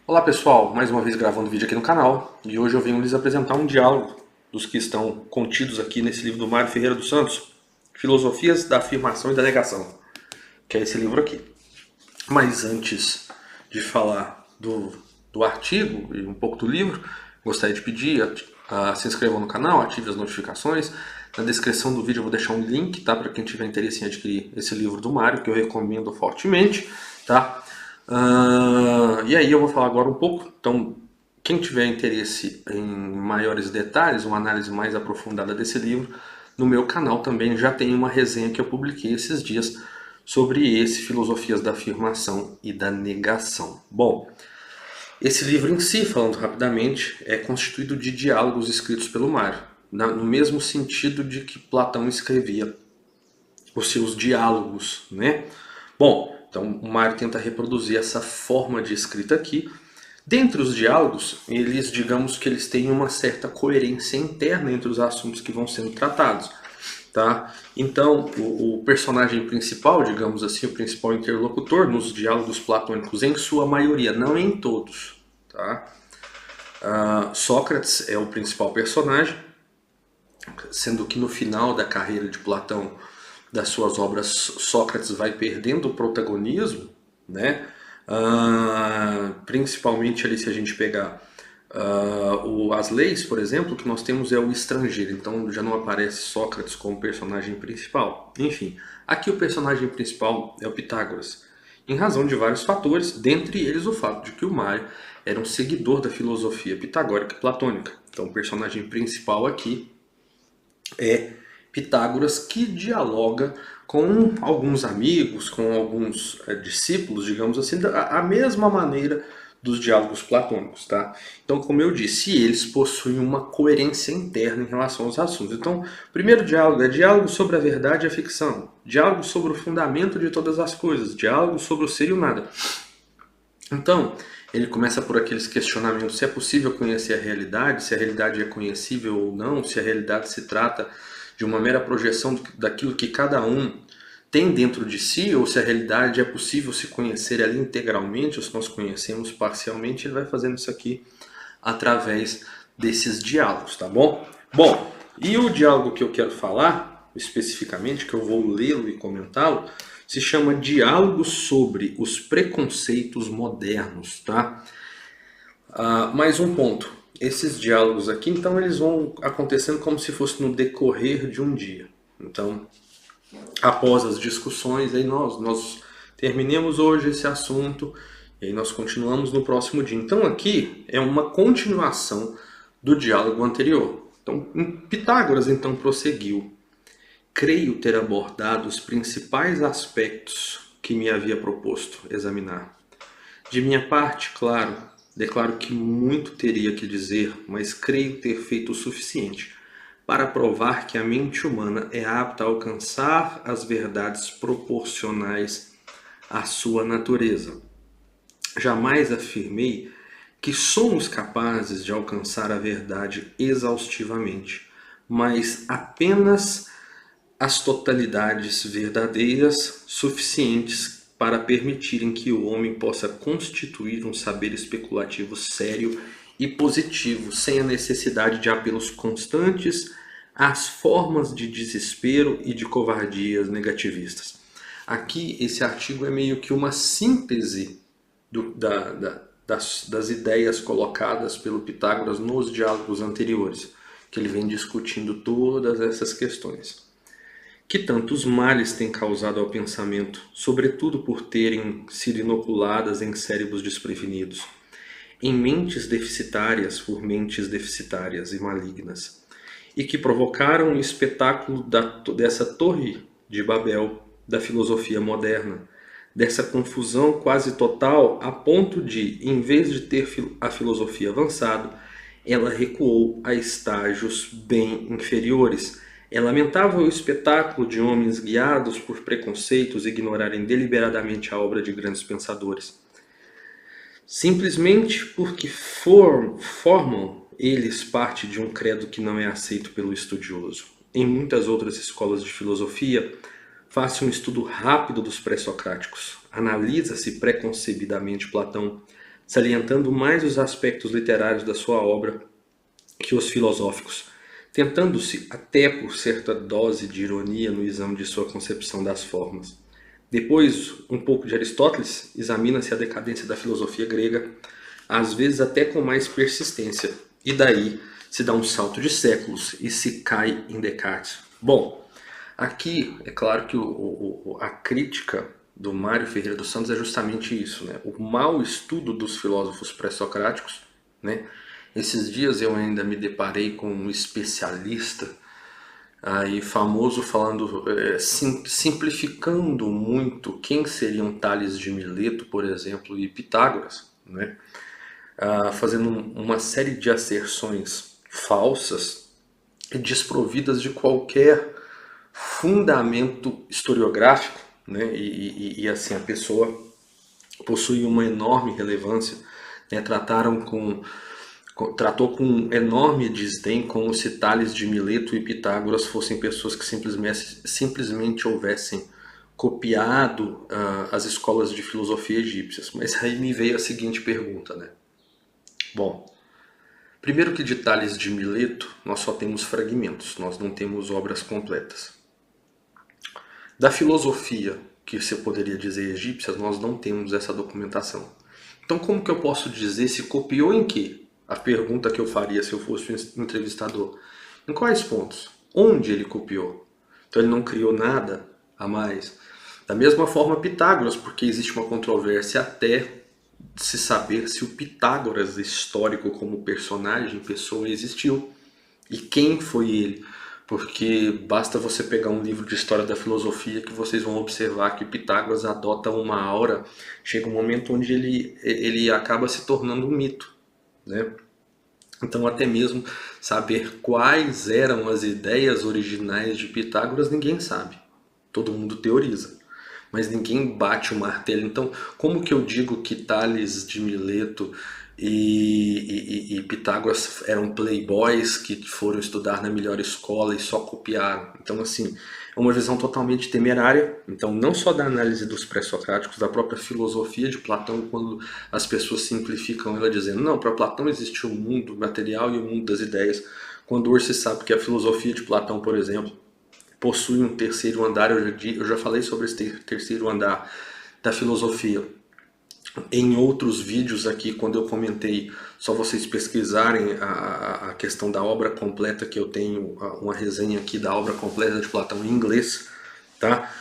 Olá pessoal, mais uma vez gravando vídeo aqui no canal e hoje eu venho lhes apresentar um diálogo dos que estão contidos aqui nesse livro do Mário Ferreira dos Santos, Filosofias da Afirmação e da Negação, que é esse livro aqui. Mas antes de falar do artigo e um pouco do livro, gostaria de pedir a se inscrevam no canal, ative as notificações. Na descrição do vídeo eu vou deixar um link, tá, para quem tiver interesse em adquirir esse livro do Mário, que eu recomendo fortemente, tá? E aí eu vou falar agora um pouco, então quem tiver interesse em maiores detalhes, uma análise mais aprofundada desse livro, no meu canal também já tem uma resenha que eu publiquei esses dias sobre esse Filosofias da Afirmação e da Negação. Bom, esse livro em si, falando rapidamente, é constituído de diálogos escritos pelo Mário, no mesmo sentido de que Platão escrevia os seus diálogos, né? Bom, então o Mário tenta reproduzir essa forma de escrita aqui. Dentre os diálogos, digamos que eles têm uma certa coerência interna entre os assuntos que vão sendo tratados, tá? Então, o personagem principal, digamos assim, o principal interlocutor nos diálogos platônicos, em sua maioria, não em todos, tá? Sócrates é o principal personagem, sendo que no final da carreira de Platão, das suas obras, Sócrates vai perdendo o protagonismo, né? Principalmente ali se a gente pegar as leis, por exemplo, o que nós temos é o estrangeiro, então já não aparece Sócrates como personagem principal. Enfim, aqui o personagem principal é o Pitágoras, em razão de vários fatores, dentre eles o fato de que o Mário era um seguidor da filosofia pitagórica e platônica. Então o personagem principal aqui é Pitágoras, que dialoga com alguns amigos, com alguns discípulos, digamos assim, a mesma maneira dos diálogos platônicos, tá? Então, como eu disse, eles possuem uma coerência interna em relação aos assuntos. Então, o primeiro diálogo é diálogo sobre a verdade e a ficção, diálogo sobre o fundamento de todas as coisas, diálogo sobre o ser e o nada. Então, ele começa por aqueles questionamentos se é possível conhecer a realidade, se a realidade é conhecível ou não, se a realidade se trata de uma mera projeção daquilo que cada um tem dentro de si, ou se a realidade é possível se conhecer ali integralmente, ou se nós conhecemos parcialmente. Ele vai fazendo isso aqui através desses diálogos, tá bom? Bom, e o diálogo que eu quero falar, especificamente, que eu vou lê-lo e comentá-lo, se chama Diálogos sobre os Preconceitos Modernos, tá? Mais um ponto. Esses diálogos aqui, então, eles vão acontecendo como se fosse no decorrer de um dia. Então, após as discussões, aí nós terminemos hoje esse assunto e aí nós continuamos no próximo dia. Então, aqui é uma continuação do diálogo anterior. Então, Pitágoras, então, prosseguiu. Creio ter abordado os principais aspectos que me havia proposto examinar. De minha parte, claro, declaro que muito teria que dizer, mas creio ter feito o suficiente para provar que a mente humana é apta a alcançar as verdades proporcionais à sua natureza. Jamais afirmei que somos capazes de alcançar a verdade exaustivamente, mas apenas as totalidades verdadeiras suficientes para permitirem que o homem possa constituir um saber especulativo sério e positivo, sem a necessidade de apelos constantes às formas de desespero e de covardias negativistas. Aqui, esse artigo é meio que uma síntese das ideias colocadas pelo Pitágoras nos diálogos anteriores, que ele vem discutindo todas essas questões. Que tantos males têm causado ao pensamento, sobretudo por terem sido inoculadas em cérebros desprevenidos, em mentes deficitárias por mentes deficitárias e malignas, e que provocaram o espetáculo dessa torre de Babel da filosofia moderna, dessa confusão quase total a ponto de, em vez de ter a filosofia avançado, ela recuou a estágios bem inferiores. É lamentável o espetáculo de homens guiados por preconceitos ignorarem deliberadamente a obra de grandes pensadores. Simplesmente porque formam eles parte de um credo que não é aceito pelo estudioso. Em muitas outras escolas de filosofia, faz-se um estudo rápido dos pré-socráticos. Analisa-se preconcebidamente Platão, salientando mais os aspectos literários da sua obra que os filosóficos, tentando-se até por certa dose de ironia no exame de sua concepção das formas. Depois, um pouco de Aristóteles, examina-se a decadência da filosofia grega, às vezes até com mais persistência, e daí se dá um salto de séculos e se cai em Descartes. Bom, aqui é claro que a crítica do Mário Ferreira dos Santos é justamente isso, né? O mau estudo dos filósofos pré-socráticos, né? Esses dias eu ainda me deparei com um especialista aí famoso falando, simplificando muito quem seriam Tales de Mileto, por exemplo, e Pitágoras, né? Fazendo uma série de asserções falsas e desprovidas de qualquer fundamento historiográfico, né? E assim, a pessoa possui uma enorme relevância, né? Tratou com enorme desdém como se Tales de Mileto e Pitágoras fossem pessoas que simplesmente houvessem copiado as escolas de filosofia egípcias. Mas aí me veio a seguinte pergunta, né? Bom, primeiro que de Tales de Mileto nós só temos fragmentos, nós não temos obras completas. Da filosofia, que você poderia dizer egípcia, nós não temos essa documentação. Então como que eu posso dizer se copiou em quê? A pergunta que eu faria se eu fosse um entrevistador. Em quais pontos? Onde ele copiou? Então ele não criou nada a mais. Da mesma forma Pitágoras, porque existe uma controvérsia até se saber se o Pitágoras histórico como personagem, pessoa, existiu. E quem foi ele? Porque basta você pegar um livro de história da filosofia que vocês vão observar que Pitágoras adota uma aura, chega um momento onde ele acaba se tornando um mito, né? Então até mesmo saber quais eram as ideias originais de Pitágoras ninguém sabe. Todo mundo teoriza, mas ninguém bate o martelo. Então como que eu digo que Tales de Mileto e Pitágoras eram playboys que foram estudar na melhor escola e só copiaram? Então assim, é uma visão totalmente temerária. Então não só da análise dos pré-socráticos, da própria filosofia de Platão, quando as pessoas simplificam ela dizendo não, para Platão existe o mundo material e o mundo das ideias, quando hoje se sabe que a filosofia de Platão, por exemplo, possui um terceiro andar. Eu já falei sobre esse terceiro andar da filosofia em outros vídeos aqui, quando eu comentei, só vocês pesquisarem a questão da obra completa, que eu tenho uma resenha aqui da obra completa de Platão em inglês, tá?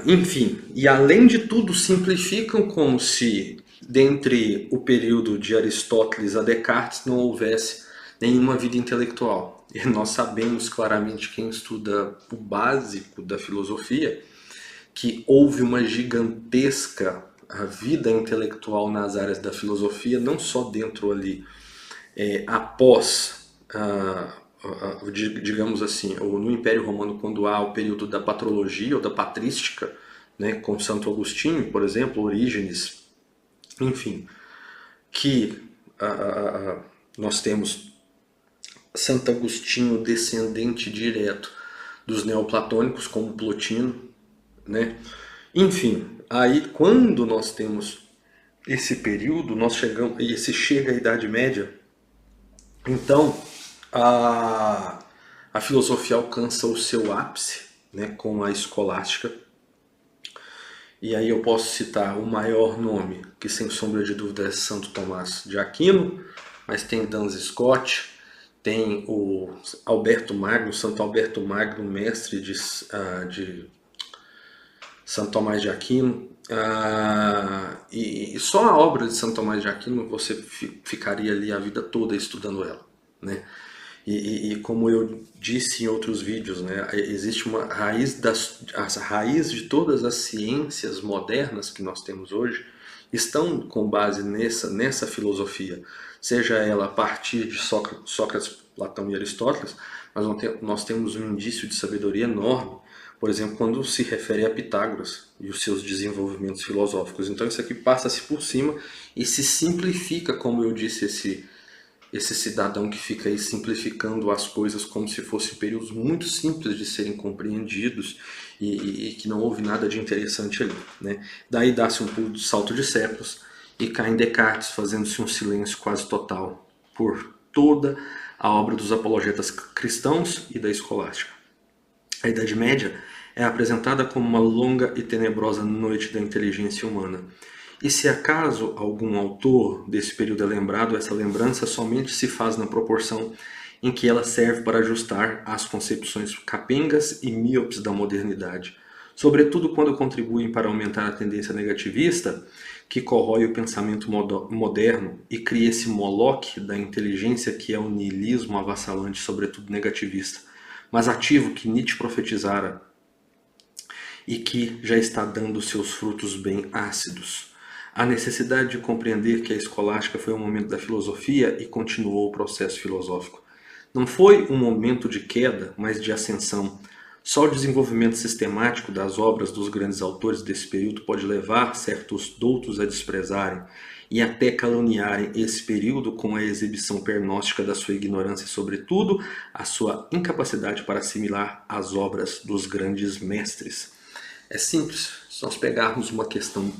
Enfim, e além de tudo simplificam como se dentre o período de Aristóteles a Descartes não houvesse nenhuma vida intelectual. E nós sabemos claramente, quem estuda o básico da filosofia, que houve uma gigantesca vida intelectual nas áreas da filosofia, não só dentro ali, após, digamos assim, no Império Romano, quando há o período da patrologia ou da patrística, né, com Santo Agostinho, por exemplo, Orígenes, enfim, que nós temos Santo Agostinho descendente direto dos neoplatônicos, como Plotino, né? Enfim, aí quando nós temos esse período, nós chegamos, e se chega à Idade Média, então a filosofia alcança o seu ápice, né, com a escolástica. E aí eu posso citar o maior nome, que sem sombra de dúvida é Santo Tomás de Aquino, mas tem Duns Scott, tem o Alberto Magno, Santo Alberto Magno, mestre de Santo Tomás de Aquino. E só a obra de Santo Tomás de Aquino você ficaria ali a vida toda estudando ela, né? E como eu disse em outros vídeos, né, existe uma raiz as raízes de todas as ciências modernas que nós temos hoje estão com base nessa filosofia, seja ela a partir de Sócrates, Platão e Aristóteles, mas nós temos um indício de sabedoria enorme, por exemplo, quando se refere a Pitágoras e os seus desenvolvimentos filosóficos. Então isso aqui passa-se por cima e se simplifica, como eu disse, esse cidadão que fica aí simplificando as coisas como se fossem períodos muito simples de serem compreendidos e que não houve nada de interessante ali, né? Daí dá-se um pulo de salto de séculos e cá em Descartes, fazendo-se um silêncio quase total por toda a obra dos apologetas cristãos e da escolástica. A Idade Média é apresentada como uma longa e tenebrosa noite da inteligência humana. E se acaso algum autor desse período é lembrado, essa lembrança somente se faz na proporção em que ela serve para ajustar às concepções capengas e míopes da modernidade, sobretudo quando contribuem para aumentar a tendência negativista que corrói o pensamento moderno e cria esse moloque da inteligência que é o niilismo avassalante, sobretudo negativista, mas ativo que Nietzsche profetizara e que já está dando seus frutos bem ácidos. A necessidade de compreender que a escolástica foi um momento da filosofia e continuou o processo filosófico. Não foi um momento de queda, mas de ascensão. Só o desenvolvimento sistemático das obras dos grandes autores desse período pode levar certos doutos a desprezarem e até caluniarem esse período com a exibição pernóstica da sua ignorância e, sobretudo, a sua incapacidade para assimilar as obras dos grandes mestres. É simples, se nós pegarmos uma questão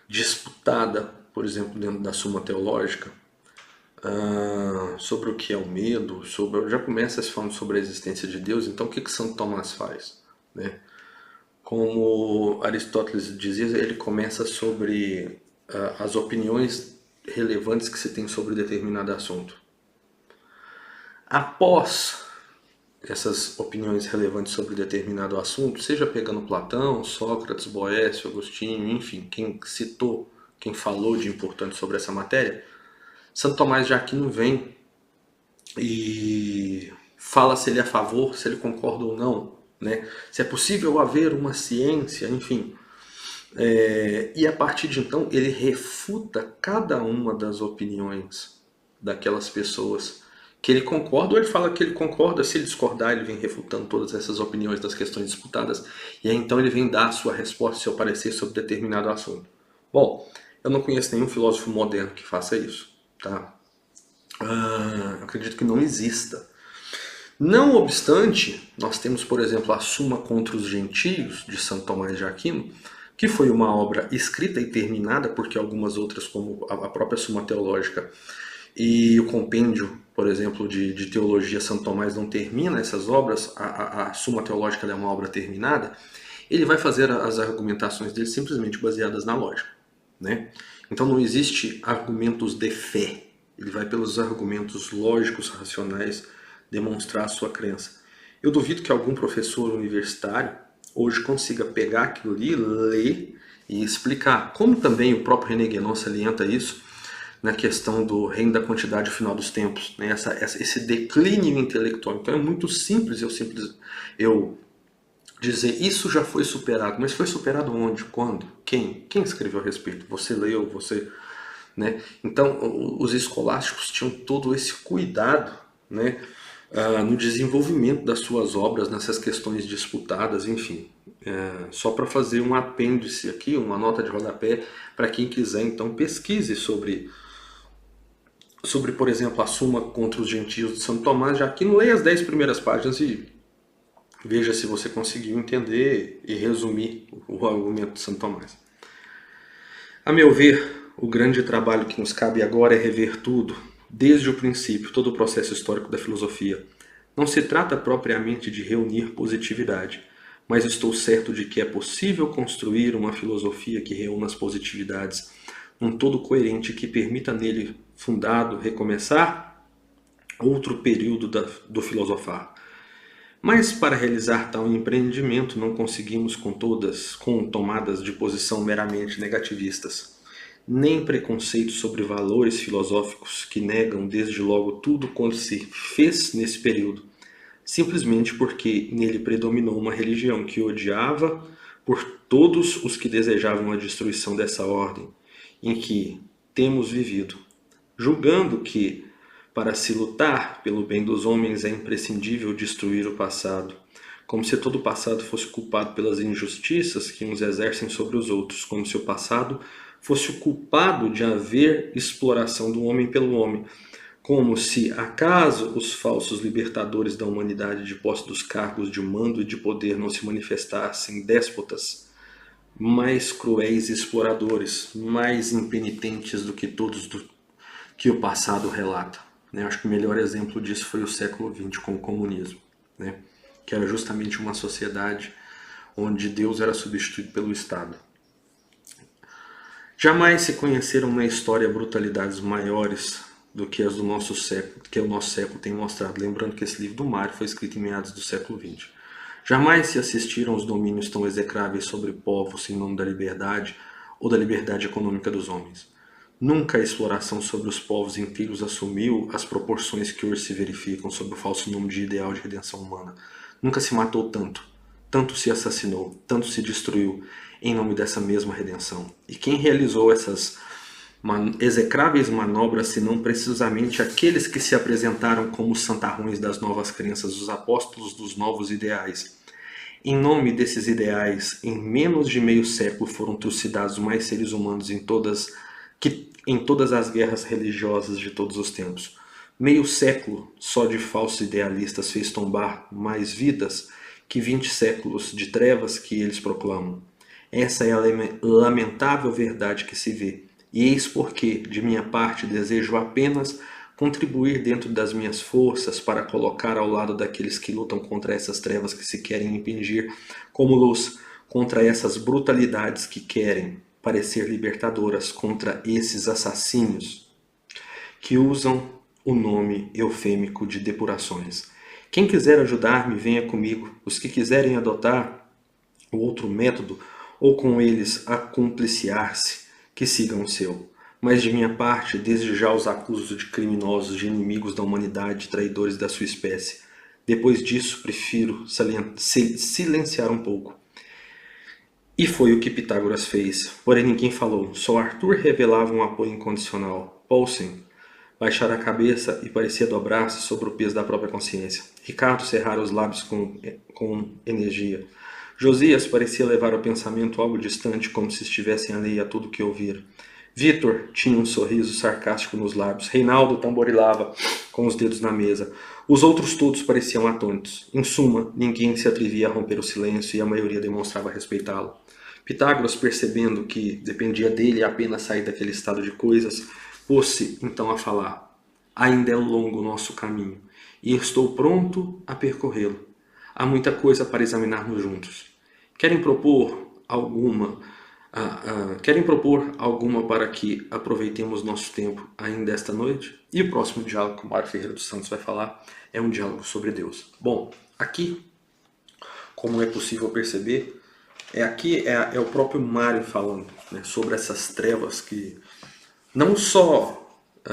disputada, por exemplo, dentro da Suma Teológica, sobre o que é o medo, já começa se falando sobre a existência de Deus. Então o que Santo Tomás faz? Né? Como Aristóteles dizia, ele começa sobre as opiniões relevantes que se tem sobre determinado assunto. Após essas opiniões relevantes sobre determinado assunto, seja pegando Platão, Sócrates, Boécio, Agostinho, enfim, quem citou, quem falou de importante sobre essa matéria, Santo Tomás de Aquino vem e fala se ele é a favor, se ele concorda ou não, né? Se é possível haver uma ciência, enfim. E a partir de então ele refuta cada uma das opiniões daquelas pessoas que ele concorda, ou ele fala que ele concorda, se ele discordar ele vem refutando todas essas opiniões das questões disputadas, e aí então ele vem dar a sua resposta, seu parecer sobre determinado assunto. Bom, eu não conheço nenhum filósofo moderno que faça isso. Tá? Acredito que não exista. Não obstante, nós temos, por exemplo, a Suma contra os Gentios, de Santo Tomás de Aquino, que foi uma obra escrita e terminada, porque algumas outras, como a própria Suma Teológica e o compêndio, por exemplo, de Teologia Santo Tomás não termina essas obras, a Suma Teológica é uma obra terminada, ele vai fazer as argumentações dele simplesmente baseadas na lógica. Né? Então não existe argumentos de fé. Ele vai pelos argumentos lógicos, racionais, demonstrar a sua crença. Eu duvido que algum professor universitário hoje consiga pegar aquilo ali, ler e explicar. Como também o próprio René Guénon salienta isso na questão do reino da quantidade final dos tempos, né? Esse declínio intelectual. Então é muito simples eu dizer isso já foi superado. Mas foi superado onde? Quando? Quem? Quem escreveu a respeito? Você leu? Você... Né? Então os escolásticos tinham todo esse cuidado, né, no desenvolvimento das suas obras, nessas questões disputadas, enfim. Só para fazer um apêndice aqui, uma nota de rodapé, para quem quiser então pesquise sobre, por exemplo, a Suma contra os Gentios de Santo Tomás de Aquino. Leia as 10 primeiras páginas e veja se você conseguiu entender e resumir o argumento de Santo Tomás. A meu ver, o grande trabalho que nos cabe agora é rever tudo, desde o princípio, todo o processo histórico da filosofia. Não se trata propriamente de reunir positividade, mas estou certo de que é possível construir uma filosofia que reúna as positividades, um todo coerente que permita nele, fundado, recomeçar outro período do filosofar. Mas para realizar tal empreendimento não conseguimos com tomadas de posição meramente negativistas, nem preconceitos sobre valores filosóficos que negam desde logo tudo quanto se fez nesse período, simplesmente porque nele predominou uma religião que odiava por todos os que desejavam a destruição dessa ordem em que temos vivido, julgando que, para se lutar pelo bem dos homens, é imprescindível destruir o passado, como se todo o passado fosse culpado pelas injustiças que uns exercem sobre os outros, como se o passado fosse o culpado de haver exploração do homem pelo homem, como se, acaso, os falsos libertadores da humanidade de posse dos cargos de mando e de poder não se manifestassem déspotas, mais cruéis exploradores, mais impenitentes do que todos que o passado relata. Né? Acho que o melhor exemplo disso foi o século XX com o comunismo, né? Que era justamente uma sociedade onde Deus era substituído pelo Estado. Jamais se conheceram na história brutalidades maiores do que as do nosso século, que o nosso século tem mostrado. Lembrando que esse livro do Mário foi escrito em meados do século XX. Jamais se assistiram aos domínios tão execráveis sobre povos em nome da liberdade ou da liberdade econômica dos homens. Nunca a exploração sobre os povos inteiros assumiu as proporções que hoje se verificam sob o falso nome de ideal de redenção humana. Nunca se matou tanto, tanto se assassinou, tanto se destruiu em nome dessa mesma redenção. E quem realizou essas execráveis manobras, senão precisamente aqueles que se apresentaram como os santarrões das novas crenças, os apóstolos dos novos ideais. Em nome desses ideais, em menos de meio século foram trucidados mais seres humanos em todas as guerras religiosas de todos os tempos. Meio século só de falsos idealistas fez tombar mais vidas que 20 séculos de trevas que eles proclamam. Essa é a lamentável verdade que se vê. E eis porque, de minha parte, desejo apenas contribuir dentro das minhas forças para colocar ao lado daqueles que lutam contra essas trevas que se querem impingir como luz, contra essas brutalidades que querem parecer libertadoras, contra esses assassinos que usam o nome eufêmico de depurações. Quem quiser ajudar-me, venha comigo. Os que quiserem adotar o outro método, ou com eles acumpliciar-se, que sigam o seu. Mas de minha parte, desde já os acuso de criminosos, de inimigos da humanidade, de traidores da sua espécie. Depois disso, prefiro silenciar um pouco. E foi o que Pitágoras fez, porém ninguém falou, só Arthur revelava um apoio incondicional. Paulsen baixara a cabeça e parecia dobrar-se sobre o peso da própria consciência. Ricardo cerrara os lábios com energia. Josias parecia levar o pensamento algo distante, como se estivessem alheio a tudo o que ouvira. Vítor tinha um sorriso sarcástico nos lábios. Reinaldo tamborilava com os dedos na mesa. Os outros todos pareciam atônitos. Em suma, ninguém se atrevia a romper o silêncio e a maioria demonstrava respeitá-lo. Pitágoras, percebendo que dependia dele apenas sair daquele estado de coisas, pôs-se então a falar. Ainda é longo o nosso caminho, e estou pronto a percorrê-lo. Há muita coisa para examinarmos juntos. Querem propor alguma para que aproveitemos nosso tempo ainda esta noite? E o próximo diálogo que o Mário Ferreira dos Santos vai falar é um diálogo sobre Deus. Bom, aqui, como é possível perceber, é o próprio Mário falando, né, sobre essas trevas que não só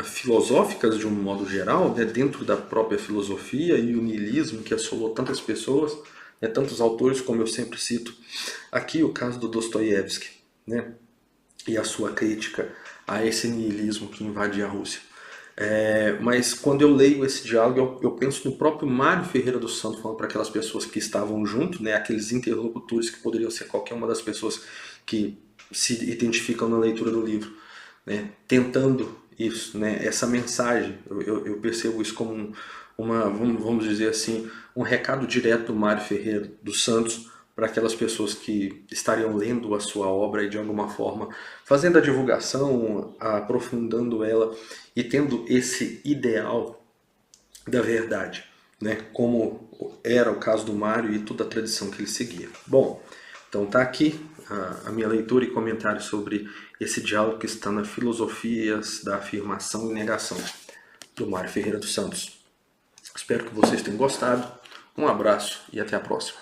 filosóficas de um modo geral, né, dentro da própria filosofia e o niilismo que assolou tantas pessoas, né, tantos autores, como eu sempre cito aqui o caso do Dostoiévski, né, e a sua crítica a esse niilismo que invade a Rússia. Mas quando eu leio esse diálogo, eu penso no próprio Mário Ferreira dos Santos falando para aquelas pessoas que estavam junto, né, aqueles interlocutores que poderiam ser qualquer uma das pessoas que se identificam na leitura do livro, né, tentando isso, né, essa mensagem. Eu percebo isso como vamos dizer assim, um recado direto do Mário Ferreira dos Santos para aquelas pessoas que estariam lendo a sua obra e de alguma forma fazendo a divulgação, aprofundando ela e tendo esse ideal da verdade, né? Como era o caso do Mário e toda a tradição que ele seguia. Bom, então tá aqui a minha leitura e comentário sobre esse diálogo que está na Filosofias da Afirmação e Negação, do Mário Ferreira dos Santos. Espero que vocês tenham gostado. Um abraço e até a próxima.